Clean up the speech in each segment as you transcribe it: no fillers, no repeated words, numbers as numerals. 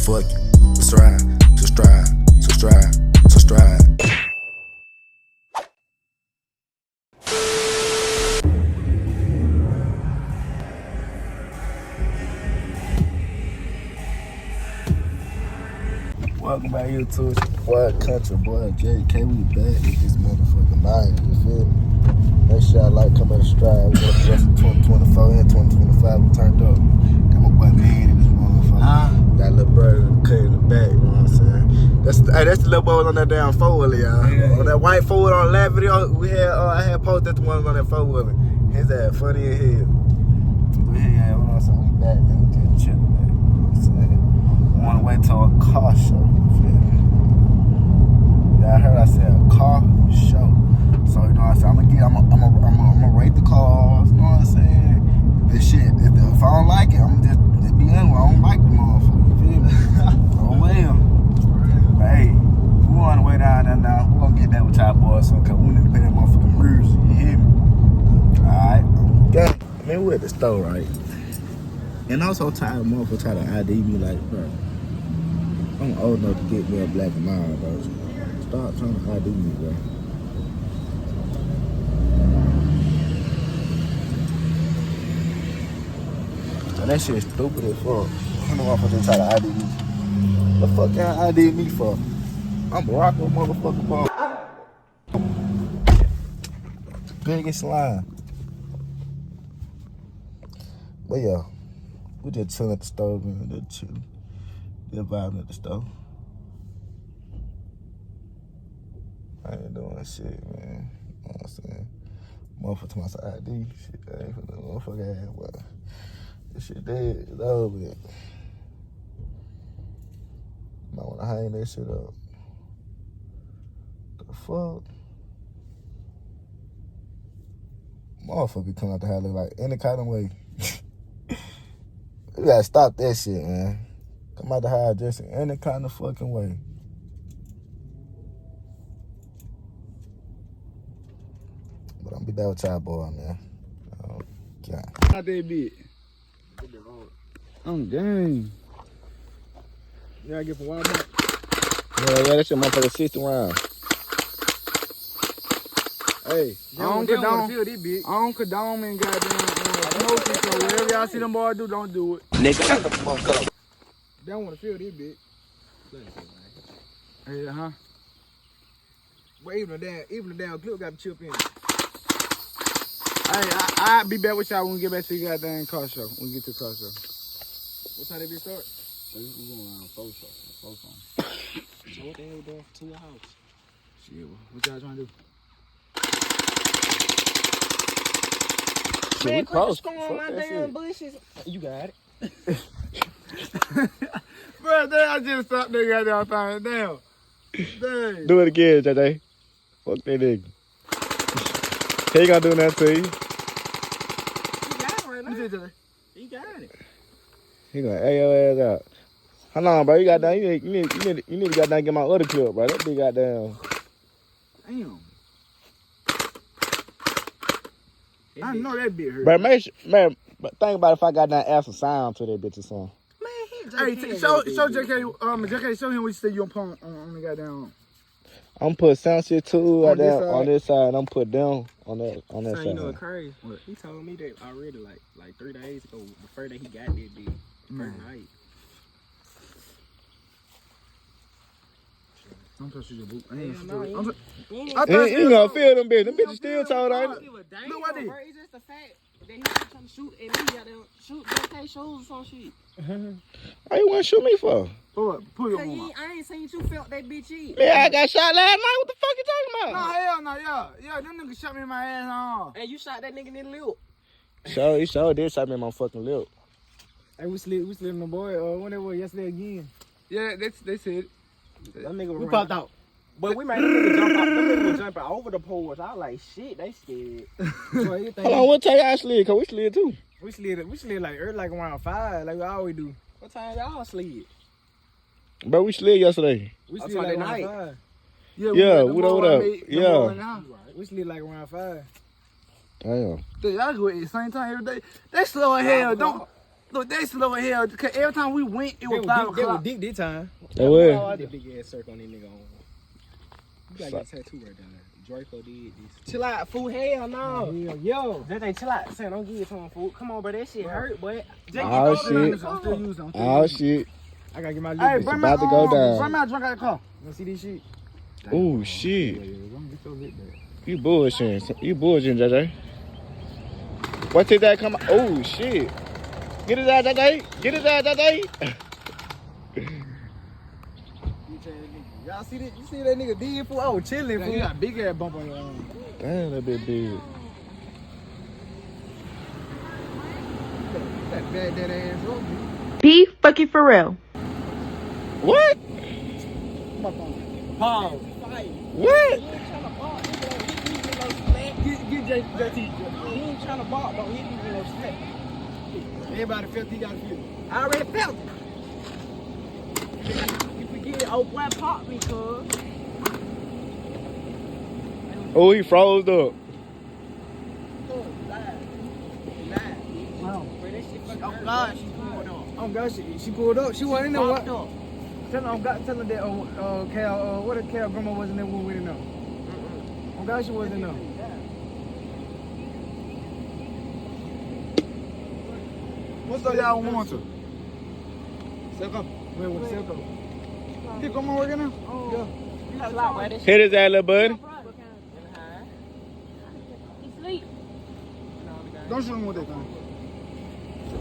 fuck you. Subscribe. Welcome back here to Boy Country, boy JK. We back with this motherfucking night, you feel me? Make sure y'all like, comment, and subscribe. We got the rest of 2024 and 2025. We turned up. Got my boy Man in this motherfucker. Got a little brother cut in the back, you know what I'm saying? That's the little boy on that damn four-wheeler, y'all. Yeah. On that white four-wheeler on the last video, I had posted the one on that four-wheeler. His ass funny as hell. But yeah, you know what I'm saying? We back, man. We just chilling, man. You know what I'm saying? I want to wait till a car show, you feel me? Yeah, I heard I said a car show. So, you know what I'm saying? I'm gonna rate the cars, you know what I'm saying? This shit, if I don't like it, I'm just be honest, I don't like the motherfucker, you feel me? Oh, well. But hey, we on the way down there now. We're gonna get that with y'all boys, so, cause we need to pay that motherfucking music, you hear me? Alright, okay. Man, we're at the store, right? And I'm so tired of motherfuckers trying to ID me like, bro, I'm old enough to get me a black and mild, bro. Stop trying to ID me, bro. And that shit stupid as fuck. I don't know why they try to ID me. What the fuck y'all ID me for? I'm Morocco motherfucking ball. Biggest line. But yeah, we just chilling at the stove, man. Just chilling. Just vibing at the stove. I ain't doing shit, man. You know what I'm saying? Motherfucker to my ID. Shit, I ain't for the motherfucker ass, but this shit dead. It's over with. Might wanna hang that shit up. The fuck? Motherfucker come out the house look like any kind of way. You gotta stop that shit, man. Come out the house dressed in any kind of fucking way. But I'm be back with y'all, boy, man. Oh, God. How they be? I'm game. Yeah, I get from Walmart. Yeah, that shit motherfucker 60 round. Hey, I don't condone and goddamn smoking, so whatever y'all see them boys do, don't do it. Nigga, shut the fuck up. They don't want to feel this bitch. Hey, huh? But even the damn clip got to chip in. Hey, I'll be back with y'all when we get back to the goddamn car show. When we get to the car show. What time they be start? We going around 4 show. So what the hell doing to your house? Shit, what y'all trying to do? Man, quit destroying my damn bushes. You got it. Bro, I just stopped that goddamn thing. Damn. Dang. Do it again, JJ. Fuck that nigga. He ain't gonna do nothing to you. You got it right now. You got it. He gonna air your ass out. How long, bro? You got down. You need to got down get my other clip, bro. That big goddamn. Damn. I know that bitch hurt. But make sure, man. But think about if I got down add some sound to that bitch or something. Man, hey, show JK. JK, show him what you said you on the goddamn. I'm put sound shit too On this down side. on this side. I'm put down on that so side. you know what's crazy? What? He told me that already like 3 days ago. The first day he got that bitch. First night. I'm supposed to shoot your boot. I Hell ain't no, supposed you ain't- You ain't gonna feel them bitches. Them bitches still told I ain't don't it? give a damn, Look what I did. bro. It's just the fact that he was trying to shoot and he got to shoot JK shoes or some shit. Why you wanna shoot me for? Pull your Cause mama. I ain't seen you felt that bitch eat. Man, I got shot last night. What the fuck you talking No, about? hell no, yeah, them niggas shot me in my ass on. And you shot that nigga in the lip. He sure did shot me in my fucking lip. Hey, we slid in the boy when they were yesterday again. Yeah, they said it. That nigga We ran. popped out. But we made them niggas jump out. Them niggas was jumping over the porch. I was like, shit, they scared. So everything. Hold on, what time y'all slid? Cause we slid too. We slid like early, like around 5, like we always do. What time y'all slid? Bro, we slid yesterday. We That's slid Friday like around night. 5. Yeah, what up? Yeah. We slid like around 5. Damn. Dude, y'all go at the same time every day. They slow as hell. Don't Look, they slow as hell. Cause every time we went, it was 5 They were o'clock. deep this time. That was. That big ass circle on this nigga on. You gotta get a tattoo right down there. Draco did this. Chill out, fool. Hell no. Yo. That ain't chill out. Son, don't give it to him, fool. Come on, bro. That shit hurt, boy. Oh, shit. I'm still using. Oh, shit. I gotta get my Hey, lip. bring about to go down. Bring my drink out of the car. Wanna see this shit? Oh, shit. Get your lip back. You bullshitting. You bullshitting, JJ. What did that come out? Oh, shit. Get his ass, JJ. Get his ass, JJ. Y'all see that? You see that nigga did, fool? I was chilling, Yeah, fool. you got a big ass bump on your arm. Damn, that bit big. That bad dead ass up. Be fucking for real. What? Pause. What? Get JT. He ain't trying to bark, though. He ain't even no snap. Everybody felt he got to feel. I already felt it. You forget, oh boy, pop me, cuz. Oh, he froze up. Oh, God, she pulled up. Oh, God, she pulled up. She wasn't in there. What? Fucked up. Tell her that, Cal, what if Cal grandma wasn't there when we didn't know? Oh, God, she wasn't there. What's up, y'all want to? Silko. Where was Silko? He come on working now? Hit his ass, little buddy. Don't shoot him with that gun.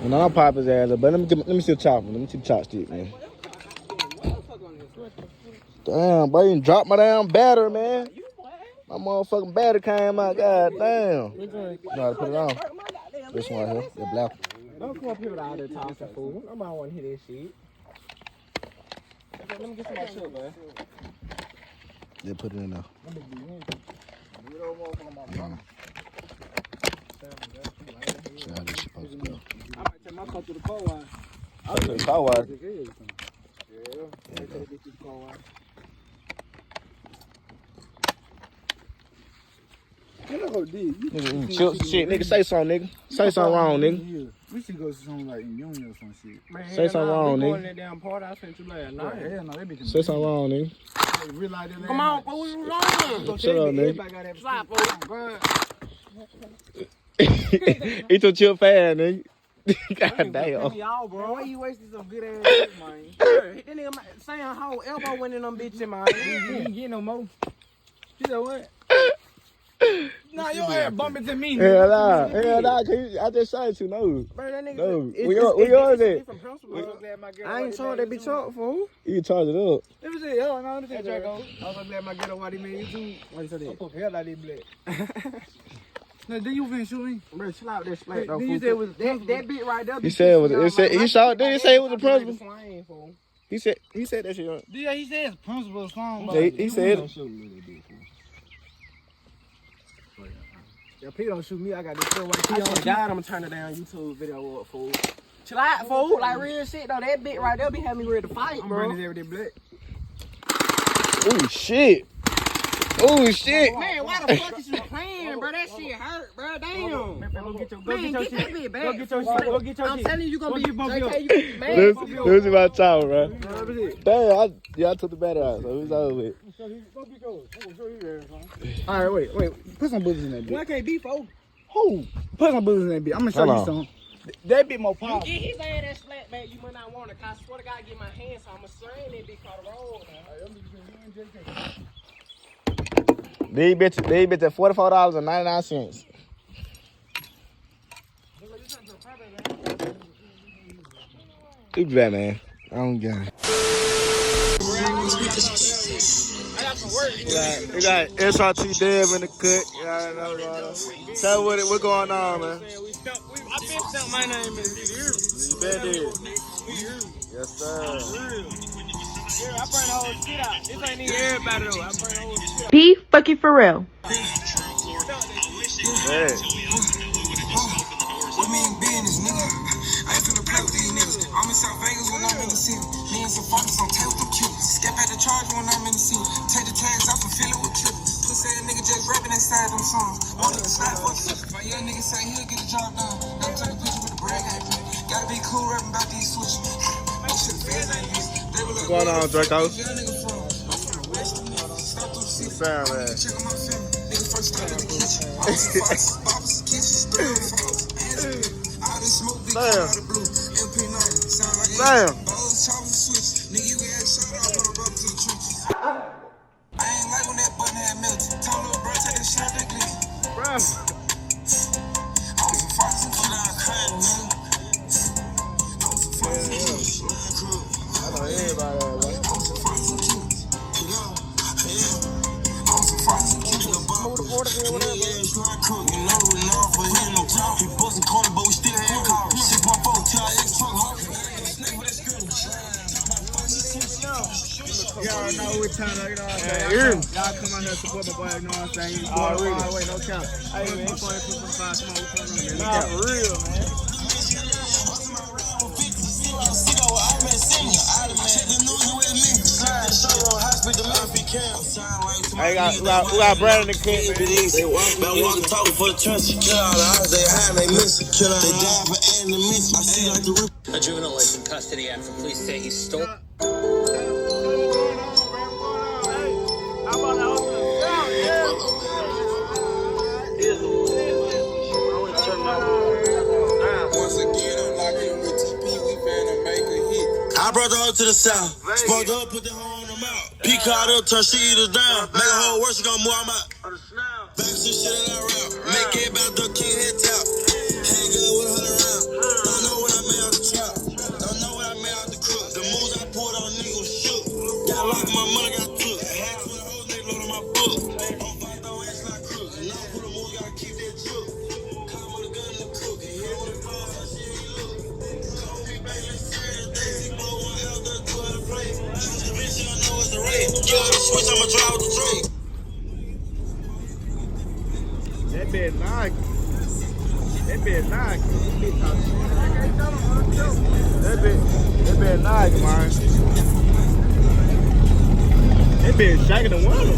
And I'll pop his ass, but let me see the chopper. Let me see the chopstick, man. Damn, boy, you dropped my damn battery, man. My motherfucking battery came out. God damn. You know how to put it on. This one right here, the black. Don't come up here with all that talking, fool. Nobody want to hear that shit. Okay, let me get some more shit, man. They put it in there. See how this supposed to go. I might take my car to the car wash. To the car wash. Yeah, take it to the car wash. Nigga, chill, shit, nigga, say something, nigga. Say something wrong, nigga. We should go to something like in Union or some shit. Man, Say something wrong, we nigga. going that damn party I sent you last night. Hell no, they be Say something wrong, nigga. realize that. Come on, fool, we was on. Shut up, nigga. Everybody got that. Slap, fool. He took chill fast, nigga. God Piss damn. me off, bro. Why you wasting some good ass shit, man? Hit that nigga saying how elbow went in them bitches, man. You ain't getting no more. You know what? Nah, your ass bumping to me. Hell nah. Hell nah. I just shot you, no. Bro, that nigga. No. it's- We it's- on it's it. different principles. I ain't sure they be talking, fool. You charge it up. Let me see. Yo, no, let me see, Draco. I was so glad my ghetto white man YouTube. Why you say that? Fuck hell out of this black. No, then you finna shoot me. Bro, chill out that slack, though, Then you fool. said it was that bit right there. He said it was. It said he shot. Did he say it was the principal? Flame, fool. He said that shit. Yeah, he says principal song. Yeah, he said. Yo, P don't shoot me. I got this little white I P swear on. to God, I'm gonna turn it down YouTube video up, fool. Chill out, fool. Like real shit, though. That bit right there be having me ready to fight, I'm bro. burning this everyday black. Oh shit. Oh shit. Man, why the fuck is you playing, bro? That shit hurt, bro. Damn. Go get your Man, shit. get that bit back. Go get your shit. Go get your I'm shit. telling you, you gonna be both JK, yours. you gonna be mad. This is my child, bro. Let me see. Damn, I took the battery out, so it's over with. Go get yours. I'm gonna show you there, son. All right, wait. Put some bullets in that bitch. Why can't be folks? Who? Put some bullets in that bitch. I'm gonna show Hold you on. something. That bit more You powerful. get his ass that slack back, you might not want it. Cause I swear to God, get my hands, so I'ma strain that bitch called the roll. They bet at $44.99. Keep that, man. I don't get it. We got SRT Dev in the cut. Y'all know tell what going on, man. I been saying my name is You bet it. Yes, sir. Yeah, I burn the whole shit out. This ain't even everybody though. I burn the whole shit out. Be fucking for real. Hey. What mean business, nigga? I ain't finna play with these niggas. I'm in South Vegas when I'm in the city. Me and some partners on tail with them cuties. Step out the charge when I'm in the city. Take the tags off and fill it with trippers. Pussy ass nigga just rapping inside them songs. One nigga slide for a sister. My young nigga say he'll get the job done. Let him take a picture with the brag. Gotta be cool. going on, Draco? Sound, man. Damn. Damn. I ain't like when that button had melted. Told little bro, take a shot that glitter. Bro. I was a fox and kid, I cried, man. I was a fox and kid, I cried. I know everybody that way. I was a fox and kid. I was a fox and kid. Move the border there, whatever. You know, enough for him, no job. He bustin' corner, but we still had cars. 614, tell X truck hard. Y'all know what time, you know what I'm saying? Y'all come out here support my boy, you know what I'm saying? Going all the way, no cap. Hey, man, 2.5, come on, nah, for real, man. Hey, we got Brandon in the clip. They walking, talking for the church. Kill all the odds, they hide, they miss it. Kill all they die for adding the miss. I see like the rip. A juvenile is in custody after police say he stole. I brought the hoe to the south. Smoked up, put the hoe on the mouth. Peacock up, turn shit down. Make a whole worse, she gon' move out my. Back some shit in that route. Make it about the king head top. Hang good with her around. Don't know what I made out the trap. Don't know what I made out the crook. The moves I pulled on niggas shook. Got locked, my money got took. Half of the hoes, they load on my book. Don't fight, don't act like crook. Now for the moves, gotta keep that chook. Come with a gun in the cook. And here with the balls, that shit he look. Don't be back, let's serious. Daisy blow one out, the two out of play. Shoot the bitch, I know it's the race. Yo, the switch, I'ma drive with the Drake. That bitch knock. That bitch knock. That bitch knock, man. That bitch shaking the water.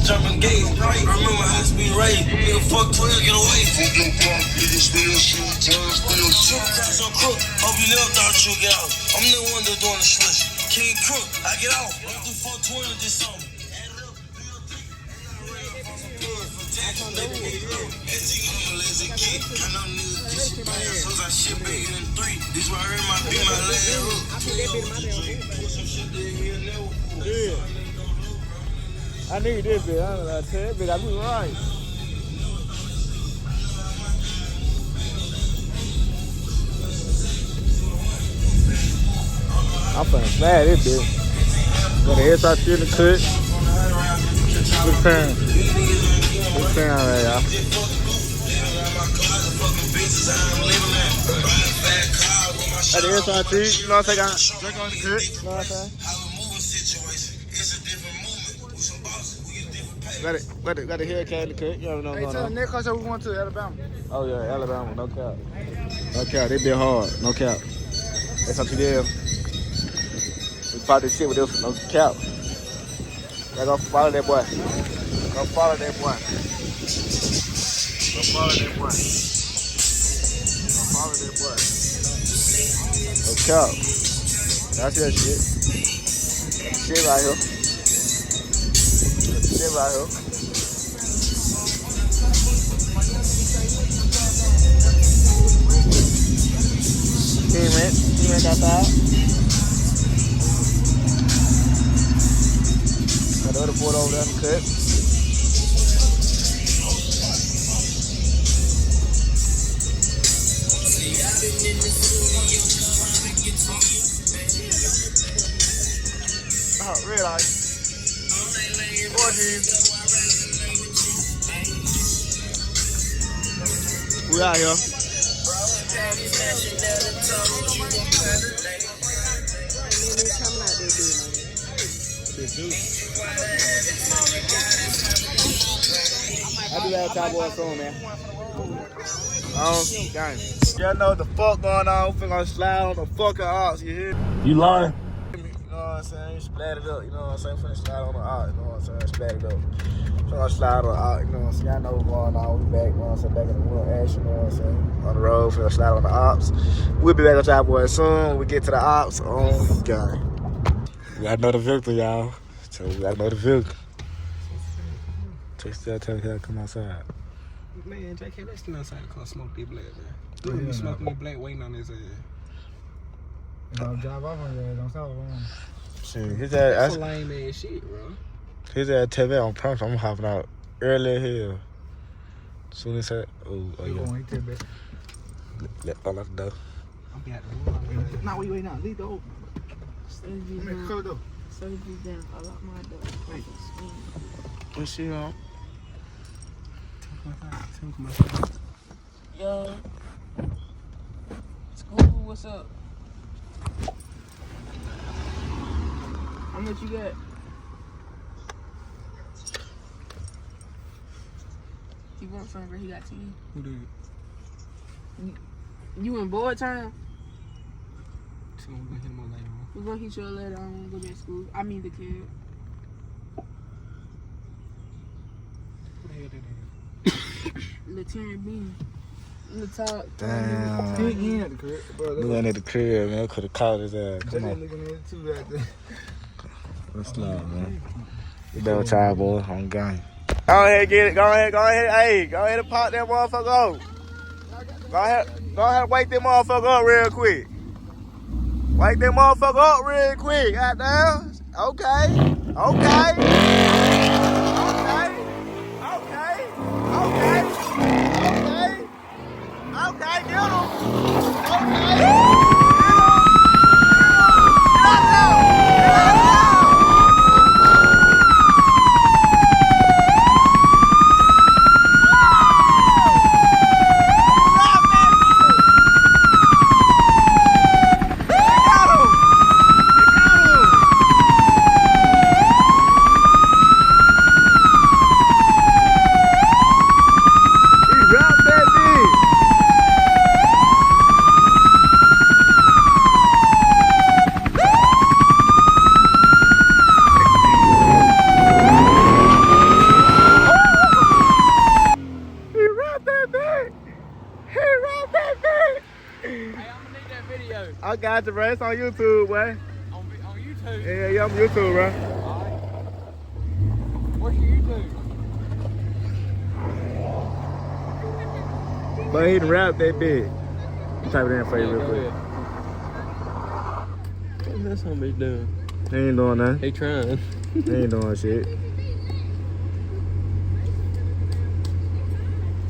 Jumping gates, remember high speed race. Nigga fuck 12, get away. Fuck your block, nigga still shoot, time still shoot. Crash on crook, hope you never thought you get out. I'm the one that's doing the switch. King Crook, I get out. Run through 420 this summer. Shit bigger than 3. This right here might be my last hook. Yeah. I need this bitch. I don't know. That bitch, I be right. I'm finna smash this bitch. Got the SRT in the cut. Good time. Good time right, y'all. At the SRT, you know what I'm saying? Drink on the cut. You know what I'm saying? Got a hurricane in the cut. You already know what's Hey, going tell the on. next concert we going to Alabama. Oh, yeah, Alabama. No cap. No cap. They been hard. No cap. That's up to them. We fought this shit with this. No cap. Y'all go follow that boy. Go follow that boy. Go follow that boy. Go follow that boy. No cap. That's that shit. That's shit right here. That's shit right here. He went outside. Got the other board over there in the cut. Oh, red light. 4G. We out here. I do that Cowboy song, man. Gang. Y'all know what the fuck going on. We finna slide on the fucking ox, you hear? You lying? You know what I'm saying? Splat it up, you know what I'm saying? Finna slide on the ox, you know what I'm saying? Splat it up. Finna slide on the ox, you know what I'm saying? Y'all know what's going on. We back, you know what I'm saying? Back in the real action, you know what I'm saying? On the road, finna slide on the ops. We'll be back on y'all boys soon when we get to the ops. Oh, God. We gotta know the vehicle, y'all. So we gotta know the vehicle. Tell him come outside. Man, JK, let's stand outside and come smoke this black, man. Dude, be smoking this black waiting on his ass. Don't drive off on your ass. Don't stop on. Shit, his That's ass, lame ass shit, bro. his ass tell me on pump. I'm hopping out early as hell. Soon as that, oh yeah. Let fall out the door. I'm be out the door. Nah, wait now. Leave the open. Surgery down. Close the door. Surgery down. I lock my door. What's she on? Yo. School, what's up? How much you got? You want something, bro? He got 10. Who did? You in board time? So we're gonna hit him on later on. We're gonna hit you later on when we go back to school. I mean the kid. Who the hell did that? Latarin Bean. In the top. Damn. He ain't at the crib, bro. We went at the crib, man. Could have caught his ass. They Come been on. looking at it too right there. What's up, man? You better try, boy. On game. Go ahead, get it. Go ahead. Hey, go ahead and pop that motherfucker up. Go ahead and wake that motherfucker up real quick. Wake that motherfucker up real quick. Goddamn. Okay, get him. I got you, bro. It's on YouTube, boy. On YouTube? Yeah, I'm YouTube, bro. Alright. What's your YouTube? But he done rap that big. I'm typing it in for you real quick. That's what he's doing. He ain't doing nothing. He trying. He ain't doing shit.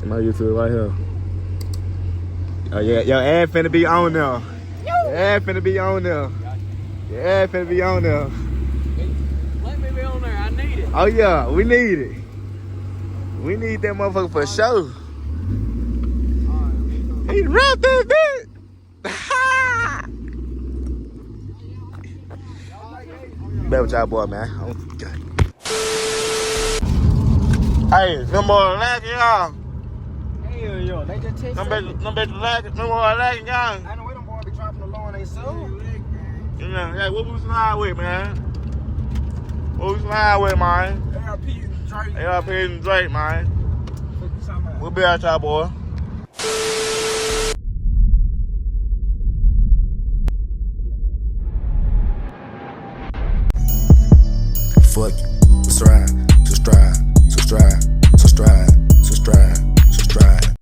My YouTube right here. Oh yeah, your ad finna be on there. Your ad finna be on there. Your ad finna be on there. Let me be on there. I need it. Oh yeah, we need it. We need that motherfucker for sure. He rap that bitch. Bet with y'all boy, man. Hey, them boys lacking, y'all. Hell yeah, they just text Them bitches lacking, them boys lacking, y'all. I know we don't want to be dropping the low on they soul. Yeah, hey, what we slide with, man? What we slide with, man? ARP and Drake. ARP and Drake, man. What you talking about? We'll be out, y'all boy. Fuck it, let's ride, subscribe.